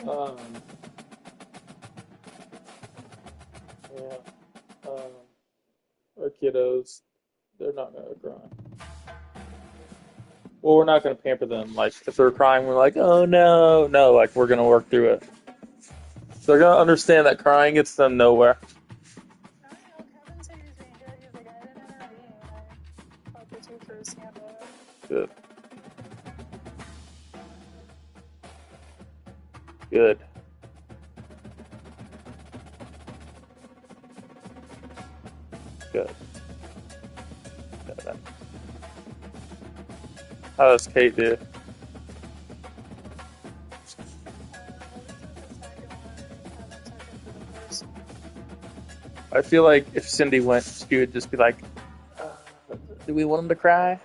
Um, yeah. Um, our kiddos, they're not gonna cry. Well, we're not gonna pamper them. Like if they're crying, we're like, oh no, no. Like we're gonna work through it. So they're gonna understand that crying gets them nowhere. I don't know. Kevin said he was being good. He was like, I didn't intervene. I felt the two firsthand. Good. Good. Good. Good. How does Kate do? I feel like if Cindy went, she would just be like, do we want him to cry?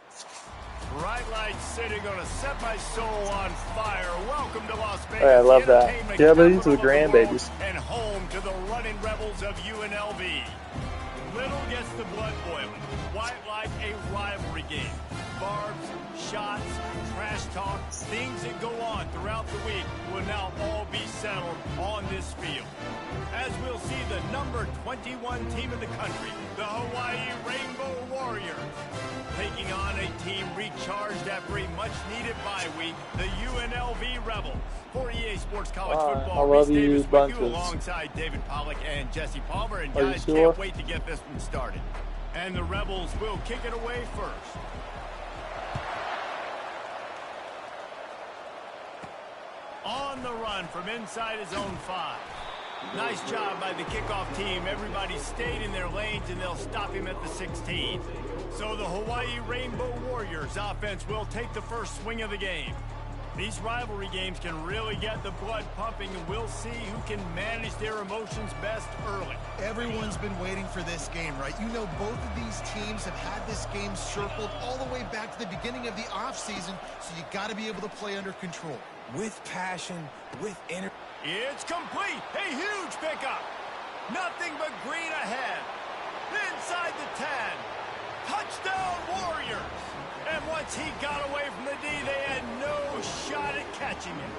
Bright lights city gonna set my soul on fire. Welcome to Las Vegas. Oh, yeah, I love that. Yeah, but these are the grandbabies. And home to the running rebels of UNLV. Little gets the blood boiling. Quite like a rivalry game. Barbs, shots, trash talk, things that go on throughout the week will now all be settled on this field. As we'll see the number 21 team in the country, the Hawaii Rainbow Warriors, taking on a team recharged after a much-needed bye week, the UNLV Rebels. For EA Sports College Football, I love Reese you Davis with bunches. you alongside David Pollack and Jesse Palmer. And Are you guys, sure? can't wait to get this one started. And the Rebels will kick it away first. On the run from inside his own 5. Nice job by the kickoff team. Everybody stayed in their lanes, and they'll stop him at the 16. So the Hawaii Rainbow Warriors offense will take the first swing of the game. These rivalry games can really get the blood pumping, and we'll see who can manage their emotions best early. Everyone's been waiting for this game, right? You know, both of these teams have had this game circled all the way back to the beginning of the offseason, so you got to be able to play under control. With passion, with energy. It's complete. A huge pickup. Nothing but green ahead. Inside the 10. Touchdown Warriors. And once he got away from the D, they had no shot at catching him.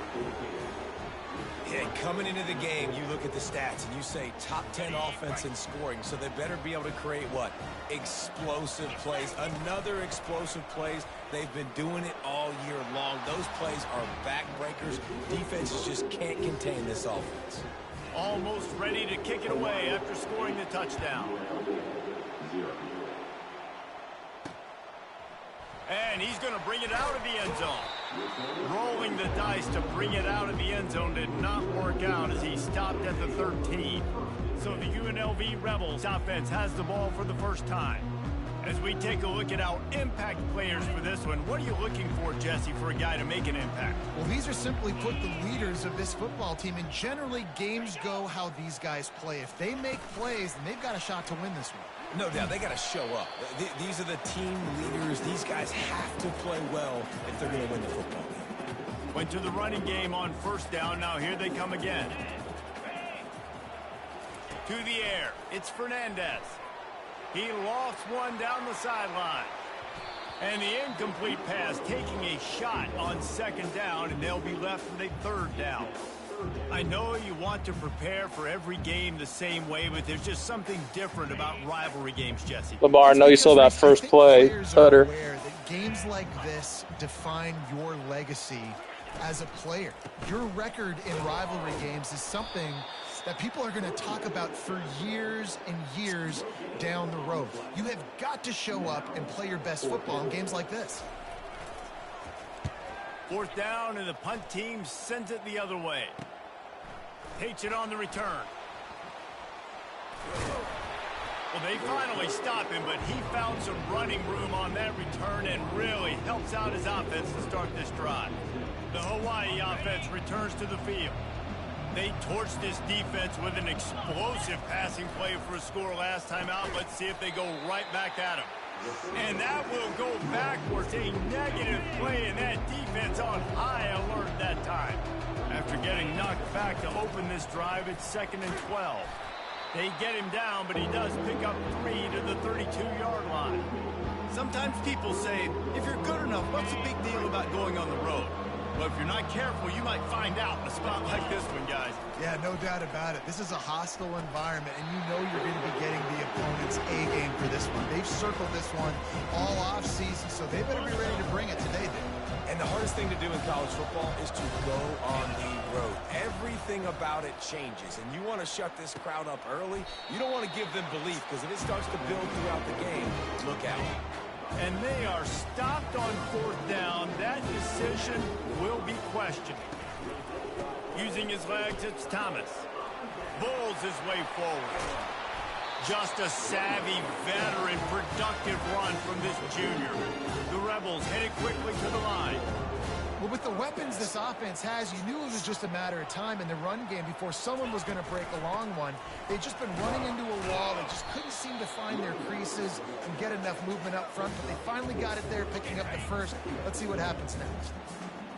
Yeah, coming into the game, you look at the stats and you say top 10 offense in scoring, so they better be able to create what? Explosive plays. Another explosive plays. They've been doing it all year long. Those plays are backbreakers. Defenses just can't contain this offense. Almost ready to kick it away after scoring the touchdown. And he's going to bring it out of the end zone. Rolling the dice to bring it out of the end zone did not work out as he stopped at the 13. So the UNLV Rebels offense has the ball for the first time. As we take a look at our impact players for this one, what are you looking for, Jesse, for a guy to make an impact? Well, these are simply put the leaders of this football team, and generally games go how these guys play. If they make plays, then they've got a shot to win this one. No doubt, they got to show up. These are the team leaders. These guys have to play well if they're going to win the football game. Went to the running game on first down. Now here they come again. To the air. It's Fernandez. He lofts one down the sideline. And the incomplete pass taking a shot on second down, and they'll be left with a third down. I know you want to prepare for every game the same way, but there's just something different about rivalry games, Jesse. Lamar, I know you saw that first play. Are aware that games like this define your legacy as a player. Your record in rivalry games is something that people are going to talk about for years and years down the road. You have got to show up and play your best football in games like this. Fourth down, and the punt team sends it the other way. Takes it on the return. Well, they finally stop him, but he found some running room on that return and really helps out his offense to start this drive. The Hawaii offense returns to the field. They torched this defense with an explosive passing play for a score last time out. Let's see if they go right back at him. And that will go backwards. A negative play, and that defense on high alert that time. After getting knocked back to open this drive, it's 2nd and 12. They get him down, but he does pick up 3 to the 32-yard line. Sometimes people say, if you're good enough, what's the big deal about going on the road? Well, if you're not careful, you might find out in a spot like this one, guys. Yeah, no doubt about it. This is a hostile environment, and you know you're going to be getting the opponent's A game for this one. They've circled this one all off-season, so they better be ready to bring it today, Dave. And the hardest thing to do in college football is to go on the road. Everything about it changes, and you want to shut this crowd up early. You don't want to give them belief, because if it starts to build throughout the game, look out. And they are stopped on 4th down. That decision will be questioned. Using his legs, it's Thomas. Bulls his way forward. Just a savvy, veteran, productive run from this junior. The Rebels headed quickly to the line. Well, with the weapons this offense has, you knew it was just a matter of time in the run game before someone was going to break a long one. They'd just been running into a wall. They just couldn't seem to find their creases and get enough movement up front, but they finally got it there, picking up the first. Let's see what happens next.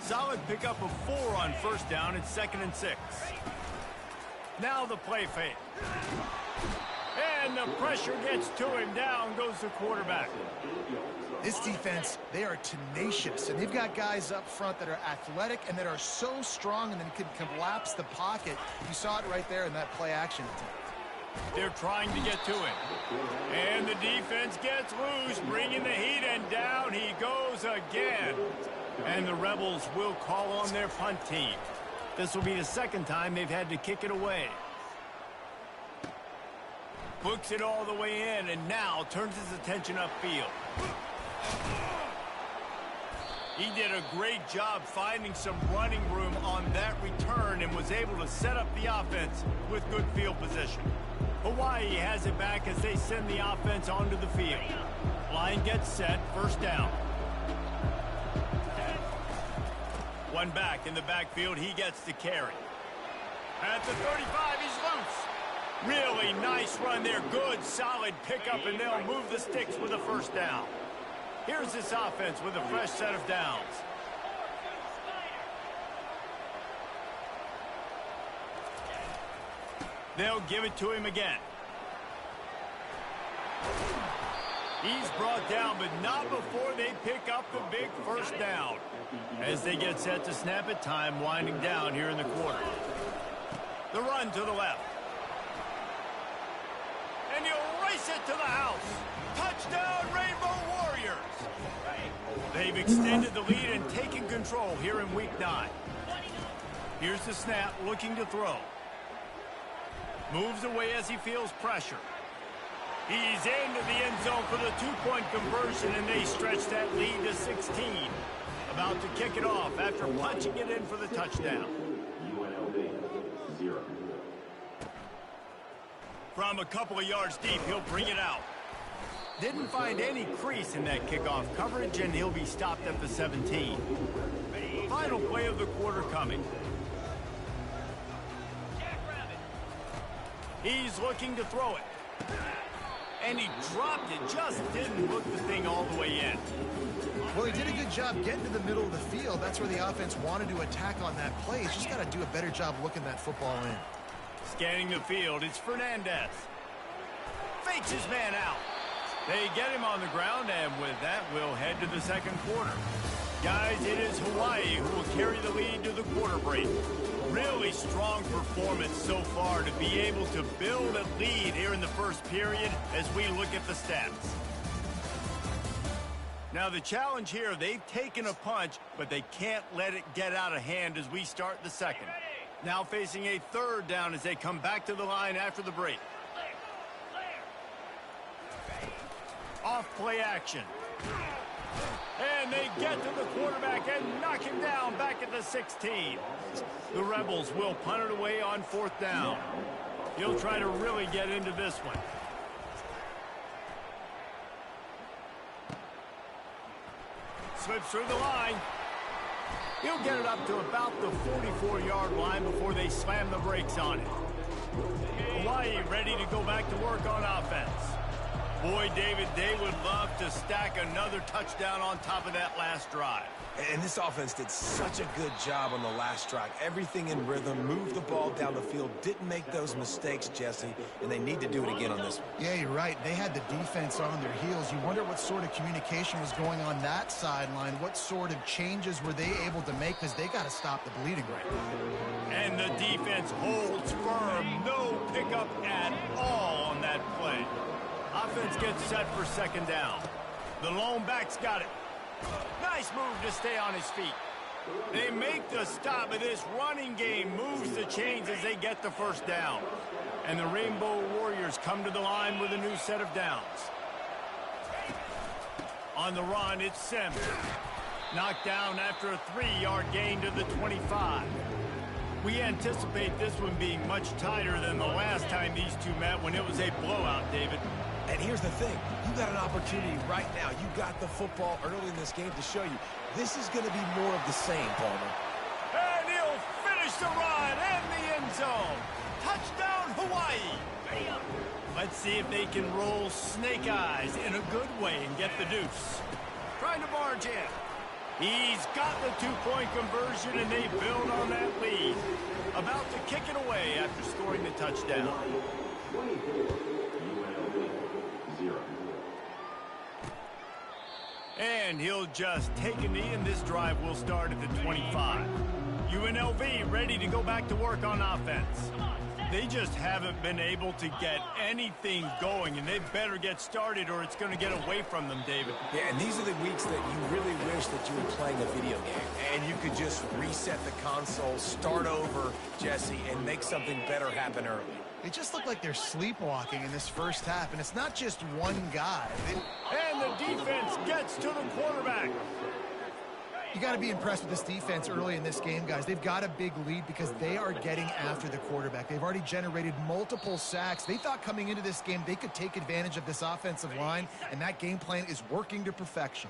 Solid pickup of 4 on 1st down. It's 2nd and 6. Now the play fake. And the pressure gets to him. Down goes the quarterback. This defense, they are tenacious, and they've got guys up front that are athletic and that are so strong and then can collapse the pocket. You saw it right there in that play action attempt. They're trying to get to him. And the defense gets loose, bringing the heat, and down he goes again. And the Rebels will call on their punt team. This will be the 2nd time they've had to kick it away. Books it all the way in, and now turns his attention upfield. He did a great job finding some running room on that return and was able to set up the offense with good field position. Hawaii has it back as they send the offense onto the field. Line gets set, 1st down. One back in the backfield, he gets the carry. At the 35, he's loose. Really nice run there, good, solid pickup, and they'll move the sticks with a 1st down. Here's this offense with a fresh set of downs. They'll give it to him again. He's brought down, but not before they pick up the big 1st down. As they get set to snap it, time winding down here in the quarter. The run to the left. And he'll race it to the house. Touchdown, Rainbow Warriors! They've extended the lead and taken control here in Week 9. Here's the snap, looking to throw. Moves away as he feels pressure. He's into the end zone for the 2-point conversion, and they stretch that lead to 16. About to kick it off after punching it in for the touchdown. From a couple of yards deep, he'll bring it out. Didn't find any crease in that kickoff coverage, and he'll be stopped at the 17. Final play of the quarter coming. He's looking to throw it. And he dropped it, just didn't hook the thing all the way in. Well, he did a good job getting to the middle of the field. That's where the offense wanted to attack on that play. He's just got to do a better job looking that football in. Scanning the field, it's Fernandez. Fakes his man out. They get him on the ground, and with that, we'll head to the 2nd quarter. Guys, it is Hawaii who will carry the lead to the quarter break. Really strong performance so far to be able to build a lead here in the 1st period as we look at the stats. Now the challenge here, they've taken a punch, but they can't let it get out of hand as we start the 2nd. Now facing a 3rd down as they come back to the line after the break. Off play action. And they get to the quarterback and knock him down back at the 16. The Rebels will punt it away on 4th down. He'll try to really get into this one. Slips through the line. He'll get it up to about the 44-yard line before they slam the brakes on it. Hawaii ready to go back to work on offense. Boy, David, they would love to stack another touchdown on top of that last drive. And this offense did such a good job on the last drive. Everything in rhythm, moved the ball down the field, didn't make those mistakes, Jesse, and they need to do it again on this one. Yeah, you're right. They had the defense on their heels. You wonder what sort of communication was going on that sideline. What sort of changes were they able to make, because they got to stop the bleeding right now. And the defense holds firm. No pickup at all on that play. Offense gets set for second down. The lone back's got it. Nice move to stay on his feet. They make the stop, but this running game moves the chains as they get the first down. And the Rainbow Warriors come to the line with a new set of downs. On the run, it's Sims. Knocked down after a 3-yard gain to the 25. We anticipate this one being much tighter than the last time these two met when it was a blowout, David. And here's the thing. You got an opportunity right now. You got the football early in this game to show you. This is going to be more of the same, Palmer. And he'll finish the run in the end zone. Touchdown, Hawaii. Let's see if they can roll snake eyes in a good way and get the deuce. Trying to barge in. He's got the two-point conversion, and they build on that lead. About to kick it away after scoring the touchdown. And he'll just take a knee, and this drive will start at the 25. UNLV ready to go back to work on offense. They just haven't been able to get anything going, and they better get started or it's going to get away from them, David. Yeah, and these are the weeks that you really wish that you were playing a video game and you could just reset the console, start over, Jesse, and make something better happen early. They just look like they're sleepwalking in this first half, and it's not just one guy. And the defense gets to the quarterback. You got to be impressed with this defense early in this game, guys. They've got a big lead because they are getting after the quarterback. They've already generated multiple sacks. They thought coming into this game they could take advantage of this offensive line, and that game plan is working to perfection.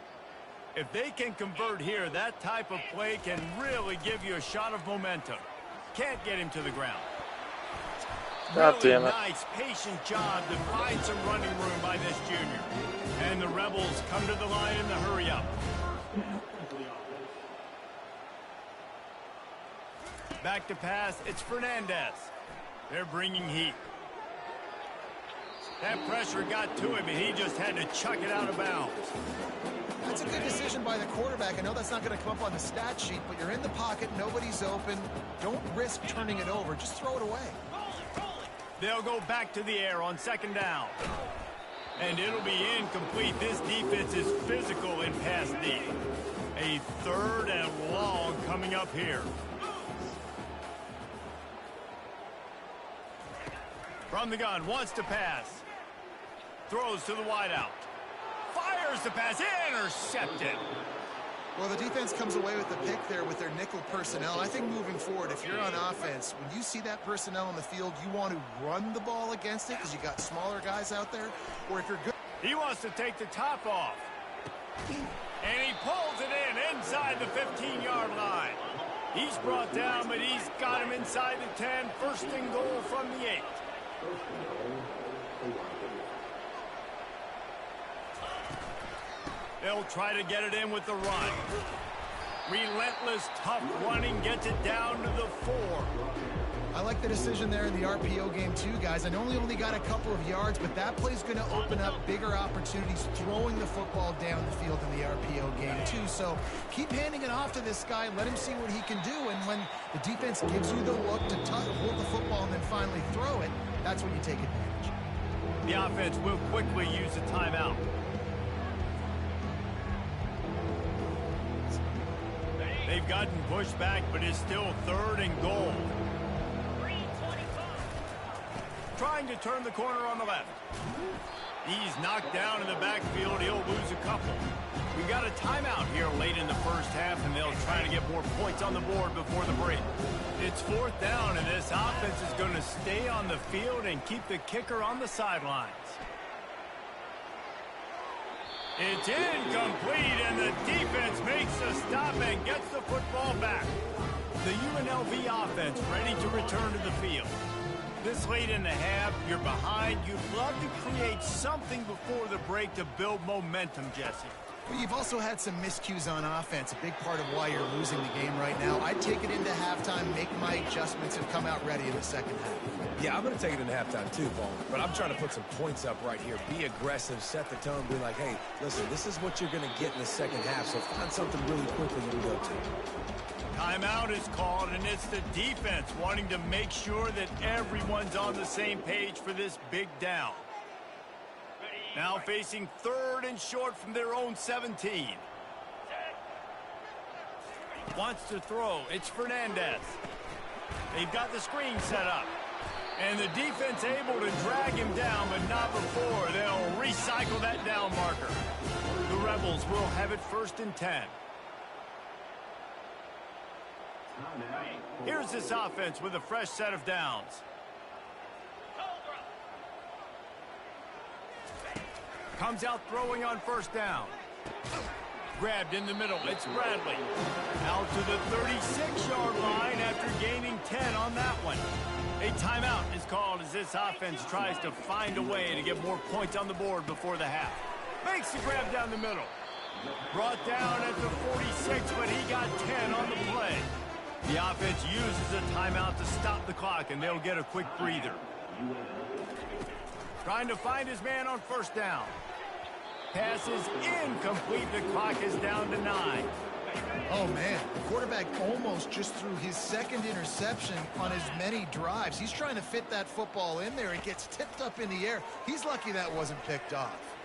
If they can convert here, that type of play can really give you a shot of momentum. Can't get him to the ground. God Really damn it. nice, patient job to find some running room by this junior. And the Rebels come to the line in the hurry up. Back to pass, it's Fernandez. They're bringing heat. That pressure got to him, and he just had to chuck it out of bounds. That's a good decision by the quarterback. I know that's not going to come up on the stat sheet, but you're in the pocket, nobody's open. Don't risk turning it over. Just throw it away. They'll go back to the air on second down. And it'll be incomplete. This defense is physical in pass D. A third and long coming up here. From the gun, wants to pass. Throws to the wideout. Fires the pass, intercepted. Well, the defense comes away with the pick there with their nickel personnel. I think moving forward, if you're on offense, when you see that personnel on the field, you want to run the ball against it because you got smaller guys out there. Or if you're good... He wants to take the top off. And he pulls it in inside the 15-yard line. He's brought down, but he's got him inside the 10. First and goal from the 8. They'll try to get it in with the run. Relentless, tough running gets it down to the 4. I like the decision there in the RPO game too, guys. I know he only got a couple of yards, but that play's going to open up bigger opportunities throwing the football down the field in the RPO game too. So keep handing it off to this guy. Let him see what he can do. And when the defense gives you the look to hold the football and then finally throw it, that's when you take advantage. The offense will quickly use a timeout. They've gotten pushed back, but it's still third and goal. Trying to turn the corner on the left. He's knocked down in the backfield. He'll lose a couple. We got a timeout here late in the first half, and they'll try to get more points on the board before the break. It's fourth down, and this offense is going to stay on the field and keep the kicker on the sidelines. It's incomplete, and the defense makes the stop and gets the football back. The UNLV offense ready to return to the field. This late in the half, you're behind. You'd love to create something before the break to build momentum, Jesse. Well, you've also had some miscues on offense, a big part of why you're losing the game right now. I'd take it into halftime, make my adjustments, and come out ready in the second half. Yeah, I'm going to take it into halftime too, Vaughn. But I'm trying to put some points up right here. Be aggressive, set the tone, be like, hey, listen, this is what you're going to get in the second half, so find something really quickly you can go to. Timeout is called, and it's the defense wanting to make sure that everyone's on the same page for this big down. Now facing 3rd and short from their own 17. Wants to throw. It's Fernandez. They've got the screen set up. And the defense able to drag him down, but not before. They'll recycle that down marker. The Rebels will have it 1st and 10. Here's this offense with a fresh set of downs. Comes out throwing on 1st down. Grabbed in the middle. It's Bradley. Out to the 36-yard line after gaining 10 on that one. A timeout is called as this offense tries to find a way to get more points on the board before the half. Makes the grab down the middle. Brought down at the 46, but he got 10 on the play. The offense uses a timeout to stop the clock, and they'll get a quick breather. Trying to find his man on 1st down. Pass is incomplete. The clock is down to 9. Oh, man, the quarterback almost just threw his 2nd interception on as many drives. He's trying to fit that football in there. It gets tipped up in the air. He's lucky that wasn't picked off.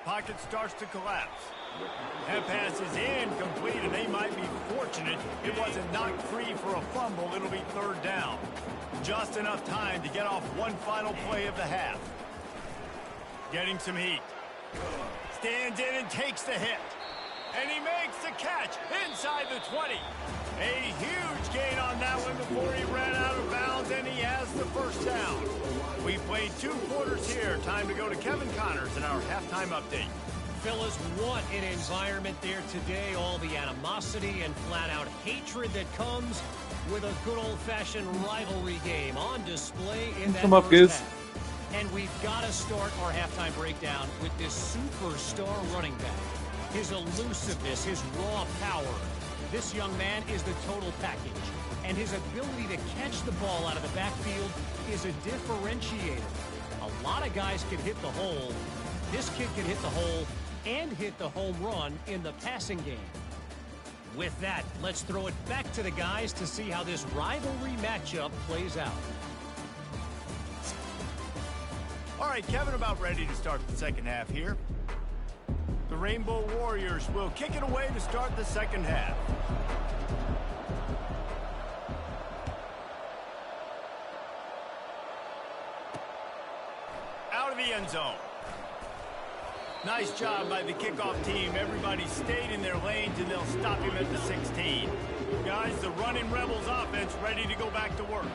Pocket starts to collapse. That pass is incomplete, and they might be fortunate it wasn't knocked free for a fumble. It'll be 3rd down. Just enough time to get off one final play of the half. Getting some heat. Stands in and takes the hit. And he makes the catch inside the 20. A huge gain on that one before he ran out of bounds, and he has the 1st down. We played 2 quarters here. Time to go to Kevin Connors in our halftime update. Fellas, what an environment there today. All the animosity and flat-out hatred that comes with a good old-fashioned rivalry game on display in that Come up, first Goose. half. And we've got to start our halftime breakdown with this superstar running back. His elusiveness, his raw power. This young man is the total package. And his ability to catch the ball out of the backfield is a differentiator. A lot of guys can hit the hole. This kid can hit the hole and hit the home run in the passing game. With that, let's throw it back to the guys to see how this rivalry matchup plays out. All right, Kevin, about ready to start the second half here. The Rainbow Warriors will kick it away to start the second half. Out of the end zone. Nice job by the kickoff team. Everybody stayed in their lanes, and they'll stop him at the 16. Guys, the running Rebels offense ready to go back to work.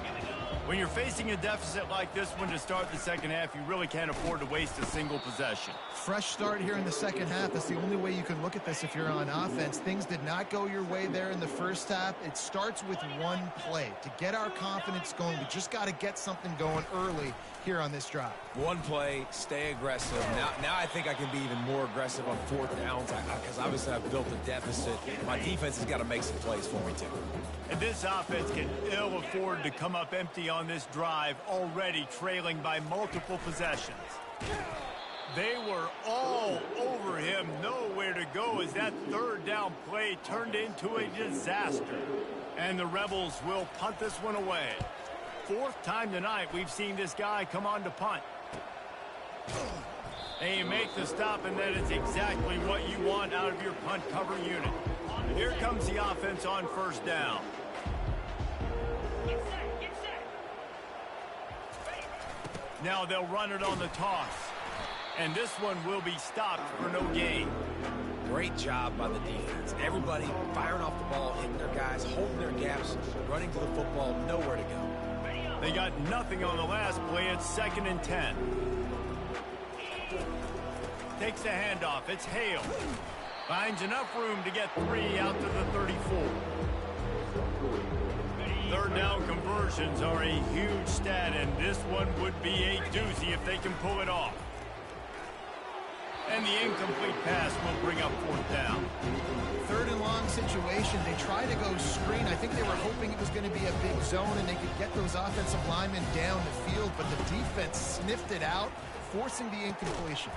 When you're facing a deficit like this one to start the second half, you really can't afford to waste a single possession. Fresh start here in the second half. That's the only way you can look at this if you're on offense. Things did not go your way there in the first half. It starts with one play. To get our confidence going, we just got to get something going early here on this drive. One play, stay aggressive. Now I think I can be even more aggressive on 4th downs because obviously I've built a deficit. My defense has got to make some plays for me too. And this offense can ill afford to come up empty on this drive, already trailing by multiple possessions. They were all over him, nowhere to go as that 3rd down play turned into a disaster. And the Rebels will punt this one away. 4th time tonight we've seen this guy come on to punt. They make the stop, and that is exactly what you want out of your punt cover unit. Here comes the offense on 1st down. Now they'll run it on the toss. And this one will be stopped for no gain. Great job by the defense. Everybody firing off the ball, hitting their guys, holding their gaps, running to the football, nowhere to go. They got nothing on the last play. It's 2nd and 10. Takes the handoff. It's Hale. Finds enough room to get 3 out to the 34. Third down conversions are a huge stat, and this one would be a doozy if they can pull it off. And the incomplete pass will bring up fourth down. Third and long situation. They try to go screen. I think they were hoping it was going to be a big zone and they could get those offensive linemen down the field, but the defense sniffed it out, forcing the incompletion.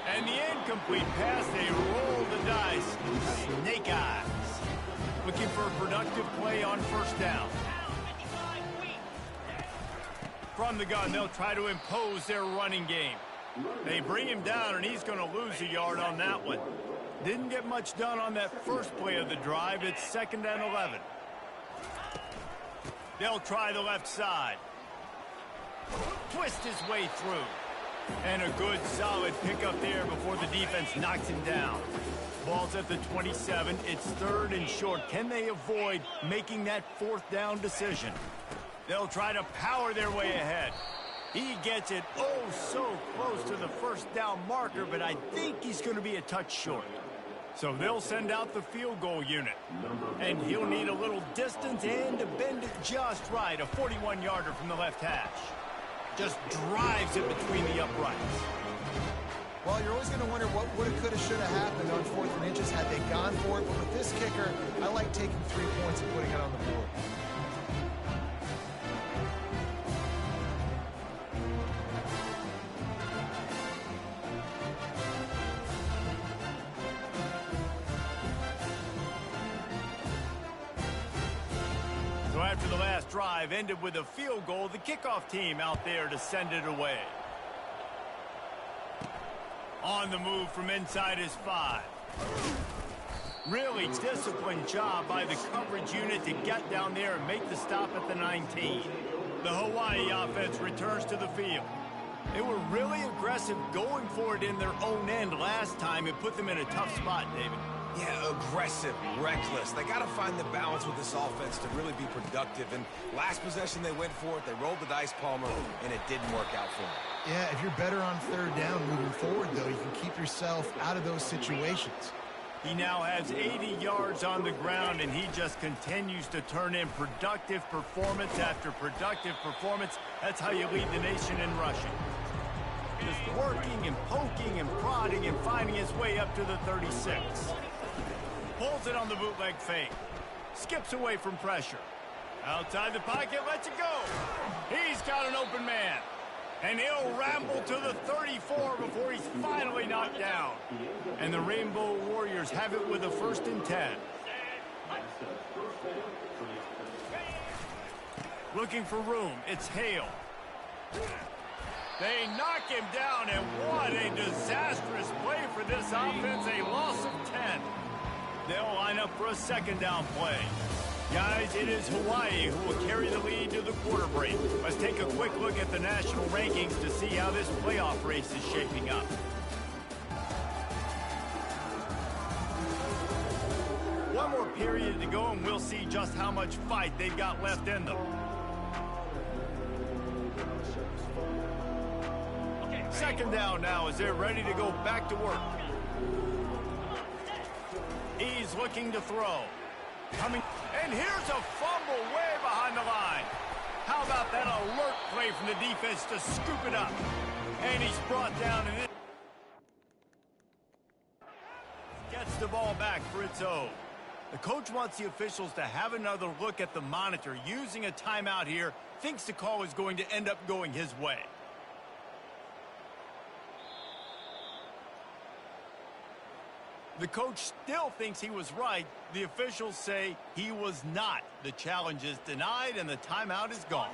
And the incomplete pass, they roll the dice. Snake eyes. Looking for a productive play on first down. From the gun, they'll try to impose their running game. They bring him down, and he's going to lose a yard on that one. Didn't get much done on that first play of the drive. It's 2nd and 11. They'll try the left side. Twist his way through. And a good, solid pickup there before the defense knocks him down. Ball's at the 27. It's 3rd and short. Can they avoid making that 4th down decision? They'll try to power their way ahead. He gets it oh so close to the first down marker, but I think he's going to be a touch short. So they'll send out the field goal unit. And he'll need a little distance and to bend it just right. A 41-yarder from the left hash. Just drives it between the uprights. Well, you're always going to wonder what woulda, coulda, shoulda happened on 4th and inches had they gone for it. But with this kicker, I like taking 3 points and putting it on the board. So after the last drive ended with a field goal, the kickoff team out there to send it away. On the move from inside his 5. Really disciplined job by the coverage unit to get down there and make the stop at the 19. The Hawaii offense returns to the field. They were really aggressive going for it in their own end last time. It put them in a tough spot, David. Yeah, aggressive, reckless. They got to find the balance with this offense to really be productive. And last possession, they went for it. They rolled the dice, Palmer, and it didn't work out for them. Yeah, if you're better on 3rd down moving forward, though, you can keep yourself out of those situations. He now has 80 yards on the ground, and he just continues to turn in productive performance after productive performance. That's how you lead the nation in rushing. Just working and poking and prodding and finding his way up to the 36. Pulls it on the bootleg fake. Skips away from pressure. Outside the pocket, lets it go. He's got an open man. And he'll ramble to the 34 before he's finally knocked down. And the Rainbow Warriors have it with a 1st and 10. Looking for room. It's Hale. They knock him down, and what a disastrous play for this offense. A loss of 10. They'll line up for a 2nd down play. Guys, it is Hawaii who will carry the lead to the quarter break. Let's take a quick look at the national rankings to see how this playoff race is shaping up. One more period to go, and we'll see just how much fight they've got left in them. Second down now as they're ready to go back to work. He's looking to throw. Coming, and here's a fumble way behind the line. How about that alert play from the defense to scoop it up? And he's brought down and gets the ball back for its own. The coach wants the officials to have another look at the monitor. Using a timeout here, thinks the call is going to end up going his way. The coach still thinks he was right. The officials say he was not. The challenge is denied, and the timeout is gone.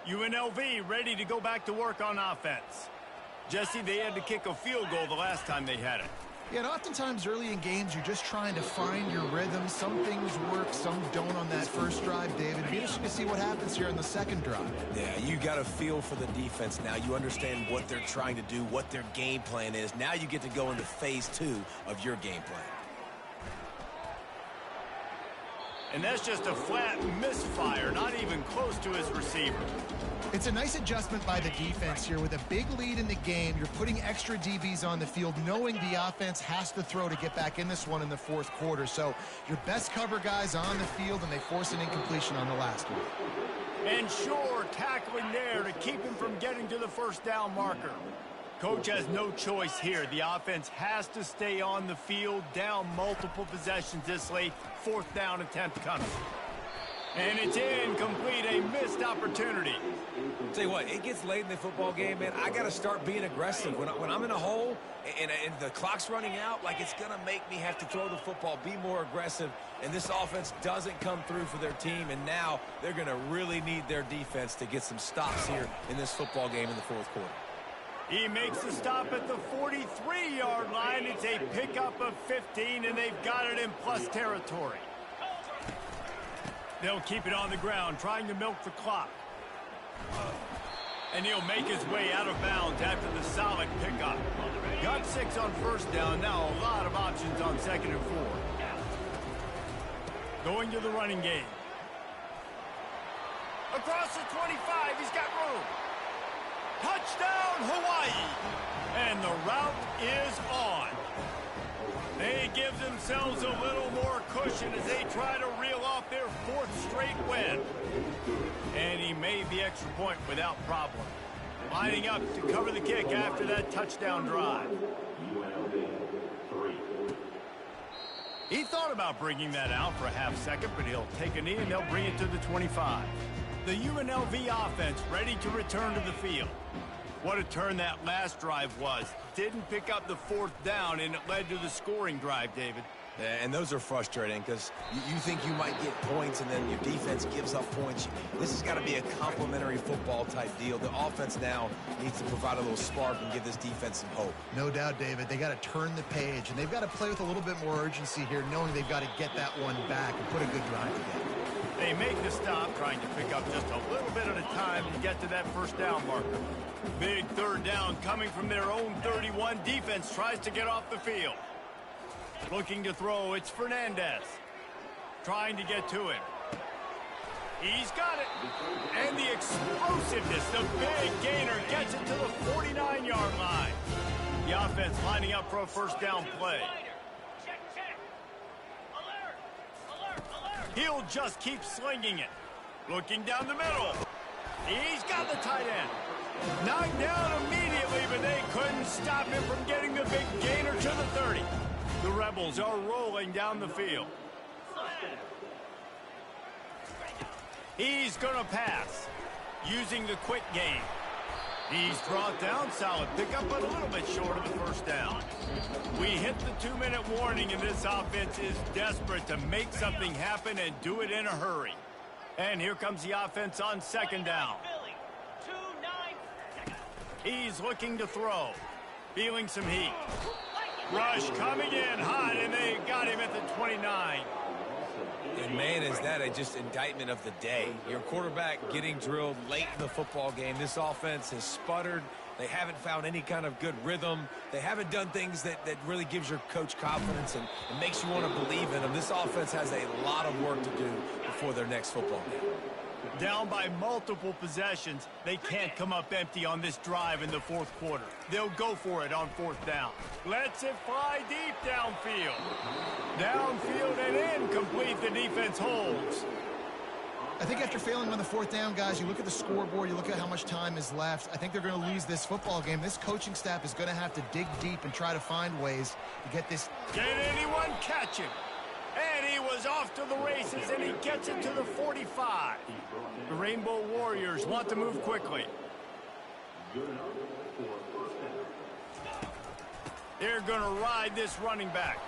UNLV ready to go back to work on offense. Jesse, they had to kick a field goal the last time they had it. Yeah, and oftentimes early in games, you're just trying to find your rhythm. Some things work, some don't on that first drive, David. Be interesting to see what happens here on the second drive. Yeah, you got a feel for the defense now. You understand what they're trying to do, what their game plan is. Now you get to go into phase 2 of your game plan. And that's just a flat misfire, not even close to his receiver. It's a nice adjustment by the defense here. With a big lead in the game, you're putting extra DBs on the field, knowing the offense has to throw to get back in this one in the fourth quarter. So your best cover guys on the field, and they force an incompletion on the last one. And sure, tackling there to keep him from getting to the first down marker. Coach has no choice here. The offense has to stay on the field, down multiple possessions this late. Fourth down attempt coming. And it's incomplete, a missed opportunity. Tell you what, it gets late in the football game, man. I got to start being aggressive. When I'm in a hole and the clock's running out, like, it's going to make me have to throw the football, be more aggressive. And this offense doesn't come through for their team, and now they're going to really need their defense to get some stops here in this football game in the fourth quarter. He makes the stop at the 43-yard line. It's a pickup of 15, and they've got it in plus territory. They'll keep it on the ground, trying to milk the clock. And he'll make his way out of bounds after the solid pickup. Got 6 on first down, now a lot of options on 2nd and 4. Going to the running game. Across the 25, he's got room. Touchdown, Hawaii! And the route is on. They give themselves a little more cushion as they try to reel off their 4th straight win. And he made the extra point without problem. Lining up to cover the kick after that touchdown drive. He thought about bringing that out for a half second, but he'll take a knee and they'll bring it to the 25. The UNLV offense ready to return to the field. What a turn that last drive was. Didn't pick up the 4th down, and it led to the scoring drive, David. And those are frustrating because you think you might get points and then your defense gives up points. This has got to be a complementary football type deal. The offense now needs to provide a little spark and give this defense some hope. No doubt, David. They got to turn the page, and they've got to play with a little bit more urgency here, knowing they've got to get that one back and put a good drive together. They make the stop, trying to pick up just a little bit at a time to get to that first down marker. Big 3rd down coming from their own 31. Defense tries to get off the field. Looking to throw, it's Fernandez. Trying to get to him. He's got it. And the explosiveness, the big gainer gets it to the 49-yard line. The offense lining up for a first down play. He'll just keep slinging it. Looking down the middle. He's got the tight end. Knocked down immediately, but they couldn't stop him from getting the big gainer to the 30. The Rebels are rolling down the field. He's going to pass, using the quick game. He's brought down, solid pickup, but a little bit short of the first down. We hit the 2-minute warning, and this offense is desperate to make something happen and do it in a hurry. And here comes the offense on 2nd down. He's looking to throw, feeling some heat. Rush coming in hot, and they got him at the 29. And, man, is that a just indictment of the day. Your quarterback getting drilled late in the football game. This offense has sputtered. They haven't found any kind of good rhythm. They haven't done things that really gives your coach confidence and makes you want to believe in them. This offense has a lot of work to do before their next football game. Down by multiple possessions, they can't come up empty on this drive in the 4th quarter. They'll go for it on 4th down. Lets it fly deep downfield. Downfield and incomplete, the defense holds. I think after failing on the 4th down, guys, you look at the scoreboard, you look at how much time is left. I think they're going to lose this football game. This coaching staff is going to have to dig deep and try to find ways to get this. Can anyone catch him? And he was off to the races, and he gets it to the 45. The Rainbow Warriors want to move quickly. They're going to ride this running back.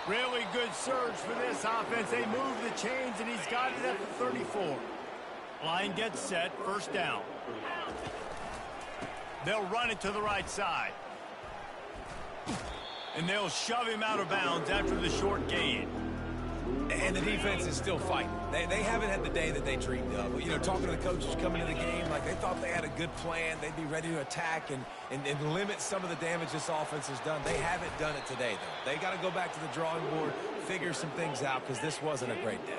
Really good surge for this offense. They move the chains, and he's got it at the 34. Line gets set, first down. They'll run it to the right side. And they'll shove him out of bounds after the short gain. And the defense is still fighting. They haven't had the day that they dreamed of. You know, talking to the coaches coming into the game, like they thought they had a good plan. They'd be ready to attack and limit some of the damage this offense has done. They haven't done it today, though. They got to go back to the drawing board, figure some things out, because this wasn't a great day.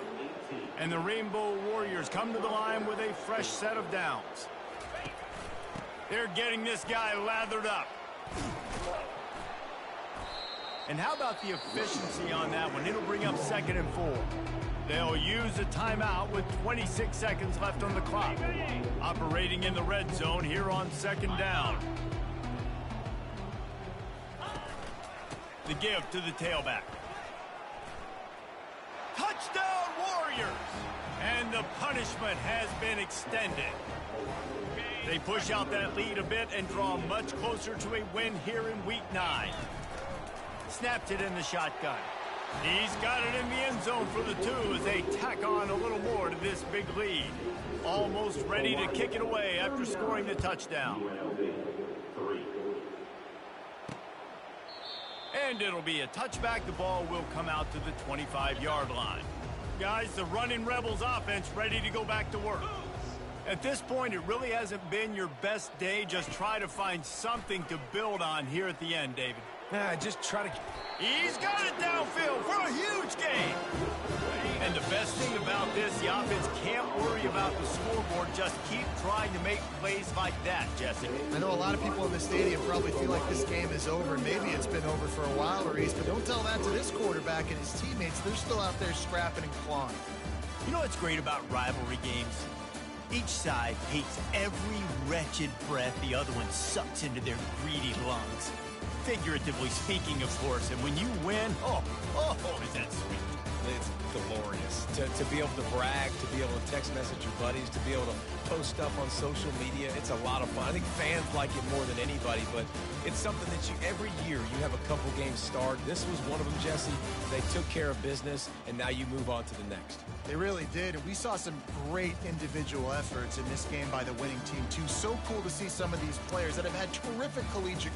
And the Rainbow Warriors come to the line with a fresh set of downs. They're getting this guy lathered up. And how about the efficiency on that one? It'll bring up 2nd and 4. They'll use a timeout with 26 seconds left on the clock. Operating in the red zone here on 2nd down. The give to the tailback. Touchdown Warriors! And the punishment has been extended. They push out that lead a bit and draw much closer to a win here in Week 9. Snapped it in the shotgun. He's got it in the end zone for the 2 as they tack on a little more to this big lead. Almost ready to kick it away after scoring the touchdown. And it'll be a touchback. The ball will come out to the 25-yard line. Guys, the running Rebels offense ready to go back to work. At this point, it really hasn't been your best day. Just try to find something to build on here at the end, David. Just try to... He's got it downfield for a huge gain. And the best thing about this, the offense can't worry about the scoreboard. Just keep trying to make plays like that, Jesse. I know a lot of people in the stadium probably feel like this game is over. Maybe it's been over for a while, Reese, but don't tell that to this quarterback and his teammates. They're still out there scrapping and clawing. You know what's great about rivalry games? Each side hates every wretched breath the other one sucks into their greedy lungs. Figuratively speaking, of course, and when you win, oh, is that sweet. It's glorious. To be able to brag, to be able to text message your buddies, to be able to post stuff on social media, it's a lot of fun. I think fans like it more than anybody, but it's something that every year you have a couple games start. This was one of them, Jesse. They took care of business, and now you move on to the next. They really did, and we saw some great individual efforts in this game by the winning team, too. So cool to see some of these players that have had terrific collegiate